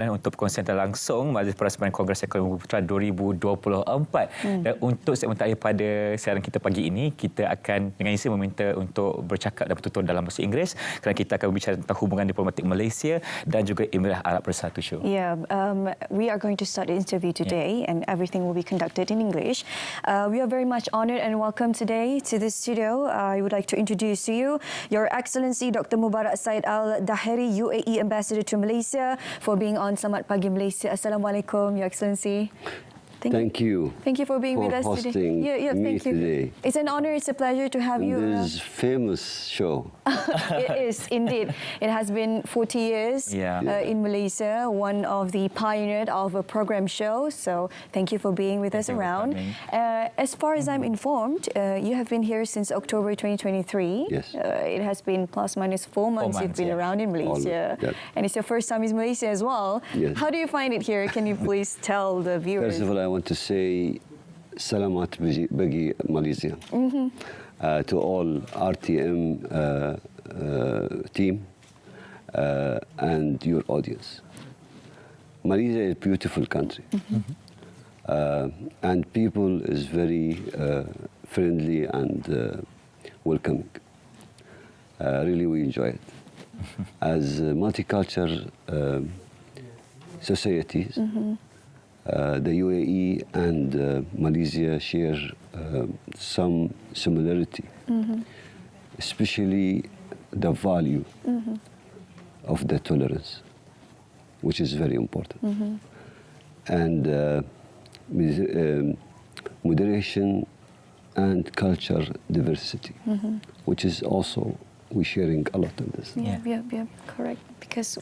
dan untuk perkongsian langsung Majlis Perasmian Kongres Ekonomi Putra 2024. Dan untuk segmen terakhir pada siaran kita pagi ini, kita akan dengan isi meminta untuk bercakap dan bertutur dalam bahasa Inggeris kerana kita akan berbicara tentang hubungan diplomatik Malaysia dan juga Emiriah Arab Bersatu. Yeah, we are going to start the interview today, and everything will be conducted in English. We are very much honoured and welcome today to this studio. I would like to introduce to you Your Excellency Dr. Mubarak Said Al-Dahiri, UAE Ambassador to Malaysia, for being on Selamat Pagi Malaysia. Assalamualaikum, Your Excellency. Thank you. Thank you for being with us today. Me thank you. Today. It's an honor. It's a pleasure to have you. This famous show. It is indeed. It has been 40 years in Malaysia, one of the pioneers of a program show. So thank you for being with us around. As far as I'm informed, you have been here since October 2023. Yes. It has been plus minus 4 months you've been around in Malaysia. And it's your first time in Malaysia as well. Yes. How do you find it here? Can you please tell the viewers? First of all, I want to say Salamat Bagi Malaysia to all RTM team and your audience. Malaysia is a beautiful country, and people is very friendly and welcoming. Really, we enjoy it. As multicultural societies, the UAE and Malaysia share some similarity, especially the value of the tolerance, which is very important, and moderation and culture diversity, which is also we're sharing a lot in this. Yeah, correct. Because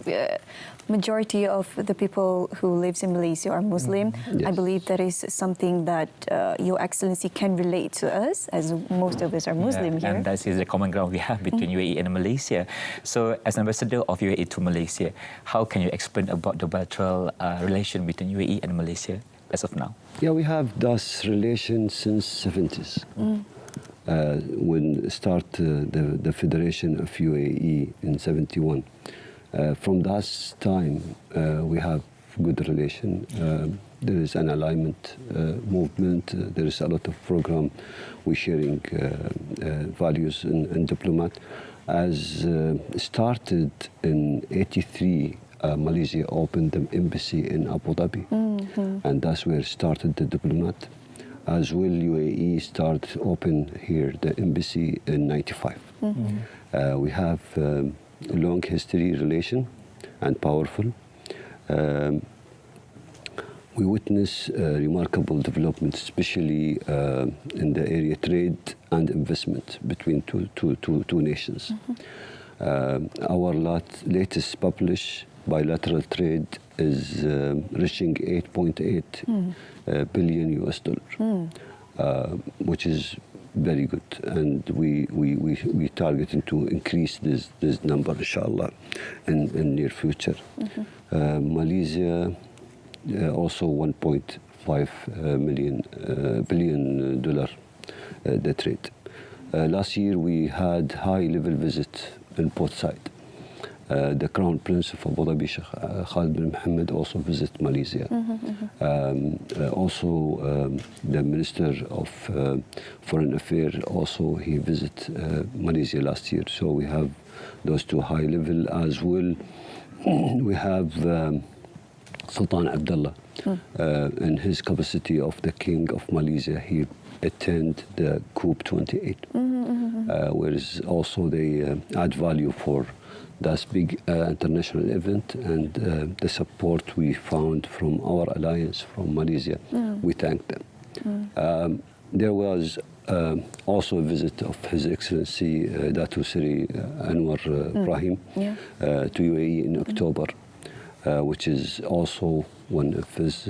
majority of the people who lives in Malaysia are Muslim. Yes. I believe that is something that Your Excellency can relate to us, as most of us are Muslim here. And that is the common ground we have between UAE and Malaysia. So, as ambassador of UAE to Malaysia, how can you explain about the bilateral relation between UAE and Malaysia as of now? Yeah, we have this relation since 70s. When start the Federation of UAE in 71. From that time, we have good relation. There is an alignment movement. There is a lot of program. We're sharing values and diplomat. As started in '83, Malaysia opened the embassy in Abu Dhabi, and that's where started the diplomat. As well, UAE started open here the embassy in '95. We have a long history relation and powerful. We witness remarkable development, especially in the area trade and investment between two nations. Our latest published bilateral trade is reaching 8.8 billion US dollar, which is very good, and we targeting to increase this number, inshallah, in near future. Malaysia also 1.5 billion dollar the trade. Last year we had high level visit on both sides. The Crown Prince of Abu Dhabi, Sheikh Khalid bin Mohammed, also visit Malaysia. Also, the Minister of Foreign Affairs, also he visit Malaysia last year. So we have those two high level as well. We have Sultan Abdullah in his capacity of the King of Malaysia. He attend the COP28, whereas also they add value for this big international event, and the support we found from our alliance from Malaysia, we thank them. There was also a visit of His Excellency Datu Seri Anwar Ibrahim to UAE in October, which is also one of his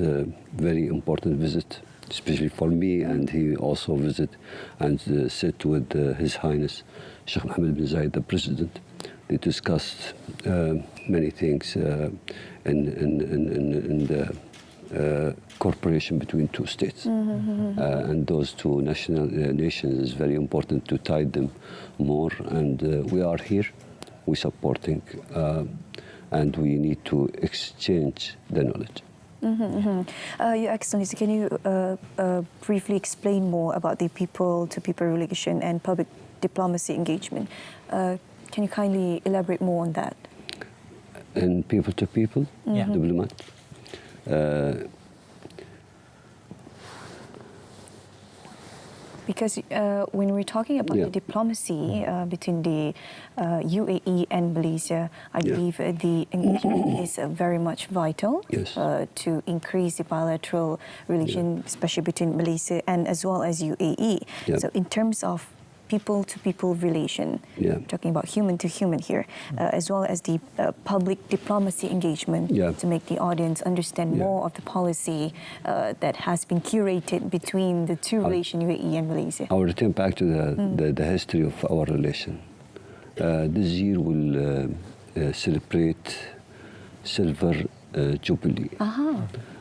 very important visits, especially for me, and he also visit and sit with His Highness Sheikh Mohammed bin Zayed, the President. They discussed many things in the cooperation between two states. And those two nations is very important to tie them more. And we are here. We're supporting and we need to exchange the knowledge. Your Excellency, can you briefly explain more about the people-to-people relation and public diplomacy engagement? Can you kindly elaborate more on that? In people-to-people diplomat, because when we're talking about the diplomacy between the UAE and Malaysia, I believe the engagement is very much vital to increase the bilateral relation, especially between Malaysia and as well as UAE. So in terms of people-to-people relation, talking about human-to-human here, as well as the public diplomacy engagement to make the audience understand more of the policy that has been curated between the two relations, UAE and Malaysia. I will return back to the history of our relation. This year will celebrate Silver Jubilee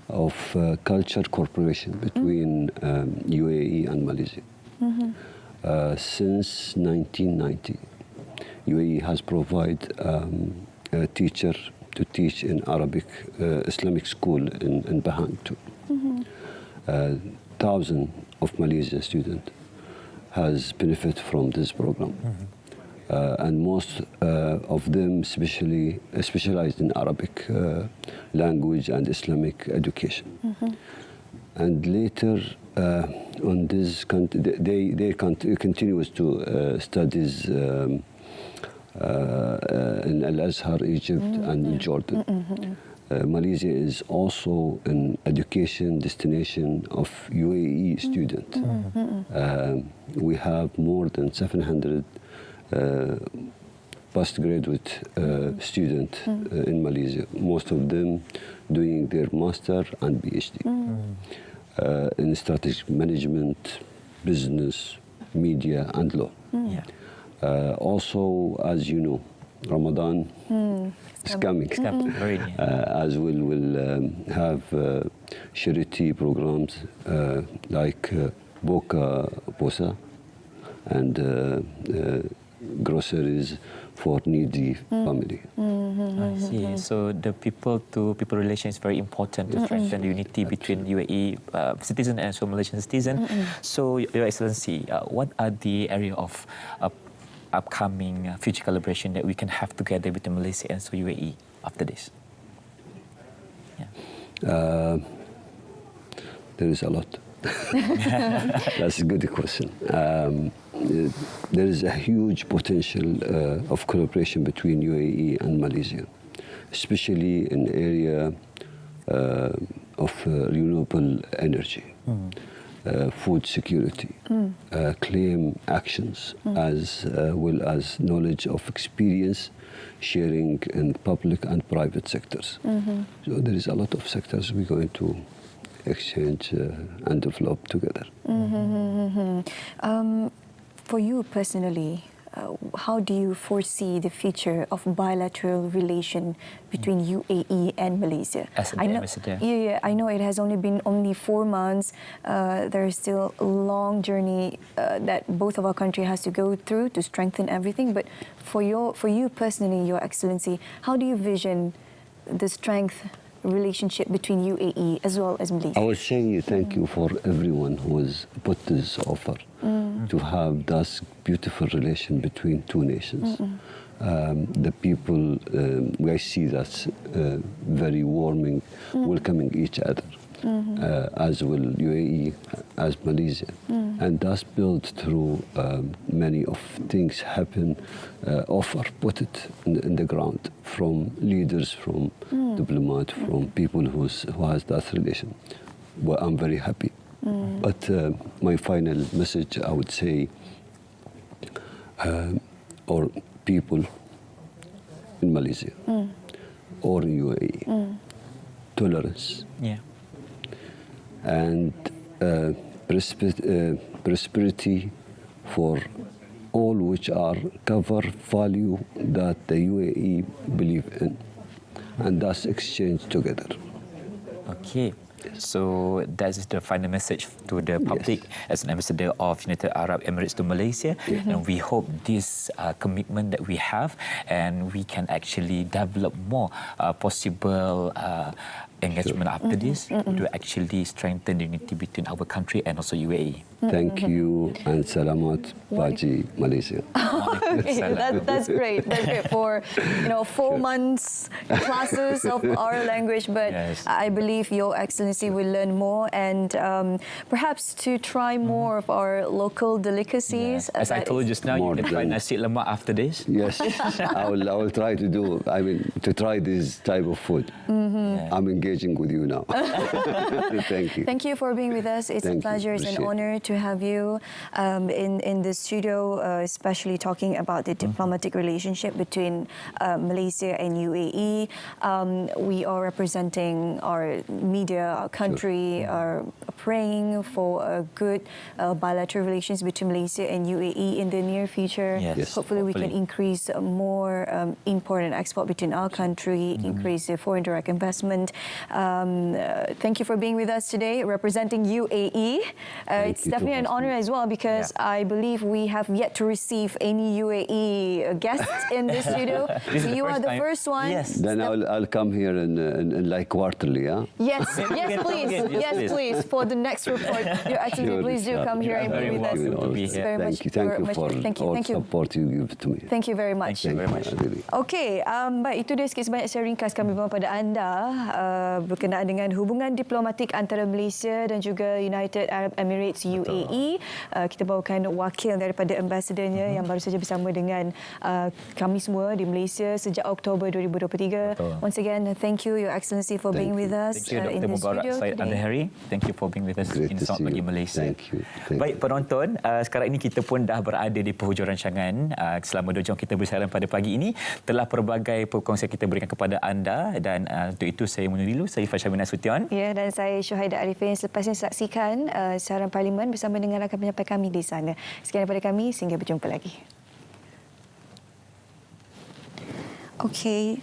of culture cooperation between UAE and Malaysia. Since 1990, UAE has provided a teacher to teach in Arabic Islamic school in Bahang too. Thousands of Malaysian students has benefited from this program, and most of them specialized in Arabic language and Islamic education. And later on this, they continues to studies in Al-Azhar, Egypt, and in Jordan. Malaysia is also an education destination of UAE students. We have more than 700 postgraduate students in Malaysia, most of them doing their master and PhD. In strategic management, business, media, and law. Also, as you know, Ramadan is coming. As we'll have charity programs like Boka Posa and groceries for needy family. I see. So the people-to-people relation is very important to strengthen the unity between UAE citizen and also Malaysian citizen. So, Your Excellency, what are the area of upcoming future collaboration that we can have together between Malaysia and so UAE after this? There is a lot. That's a good question. There is a huge potential of collaboration between UAE and Malaysia, especially in area of renewable energy, food security, claim actions, as well as knowledge of experience sharing in public and private sectors. So there is a lot of sectors we're going to exchange and develop together. For you personally, how do you foresee the future of bilateral relation between UAE and Malaysia? As an ambassador. I know it has only been 4 months. There is still a long journey that both of our country has to go through to strengthen everything. But for you personally, Your Excellency, how do you vision the strength relationship between UAE as well as Malaysia? I would say thank you for everyone who has put this offer to have this beautiful relation between two nations. The people, I see that's very warming, welcoming each other, as will UAE, as Malaysia. And that's built through many of things happen, offer, put it in the ground, from leaders, from diplomats, from people who has that relation. Well, I'm very happy. But my final message, I would say, or people in Malaysia or in UAE, tolerance and prosperity for all which are cover value that the UAE believe in, and thus exchange together. Okay. So that is the final message to the public as an ambassador of United Arab Emirates to Malaysia. And we hope this commitment that we have, and we can actually develop more possible engagement after this to actually strengthen the unity between our country and also UAE. Thank you and salamat Baji Malaysia. Okay, that's great. That's great for 4 months classes of our language. But I believe Your Excellency will learn more and perhaps to try more of our local delicacies. As I told you just now, you can try nasi lemak after this. Yes, I will try to do. I mean, to try this type of food. I'm engaging with you now. Thank you. Thank you for being with us. It's a pleasure. It's an honor to have you in the studio, especially talking about the diplomatic relationship between Malaysia and UAE. We are representing our media, our country, are praying for a good bilateral relations between Malaysia and UAE in the near future. Hopefully, we can increase more import and export between our country, increase the foreign direct investment. Thank you for being with us today, representing UAE. It's definitely an honor as well, because I believe we have yet to receive any UAE guests in this studio. So you are the first one. Then I'll come here in like quarterly, Yes, please. Yes, please. For the next report, Your Excellency, please do come here and be with us. Thank you for all support you give to me. Thank you very much. Thank you very much. Okey, baik, itu dia sikit sebanyak saya ringkas kami bawa pada anda berkenaan dengan hubungan diplomatik antara Malaysia dan juga United Arab Emirates UAE. Kita bawakan wakil daripada ambasadornya yang baru saja bersama dengan kami semua di Malaysia sejak Oktober 2023. Once again, thank you, Your Excellency, for being with us in the studio today. Thank you for being with us in Selamat Pagi Malaysia. Thank you. Baik penonton, sekarang ini kita pun dah berada di penghujung rancangan. Selama 2 jam kita bersiaran pada pagi ini, telah pelbagai perkongsian kita berikan kepada anda, dan untuk itu saya menunjuk dulu. Saya Fashamina Sution. Ya, dan saya Syuhaidah Arifin. Selepas ini saksikan siaran Parlimen bersama dengan rakan penyampai kami di sana. Sekian daripada kami, sehingga berjumpa lagi. Okey.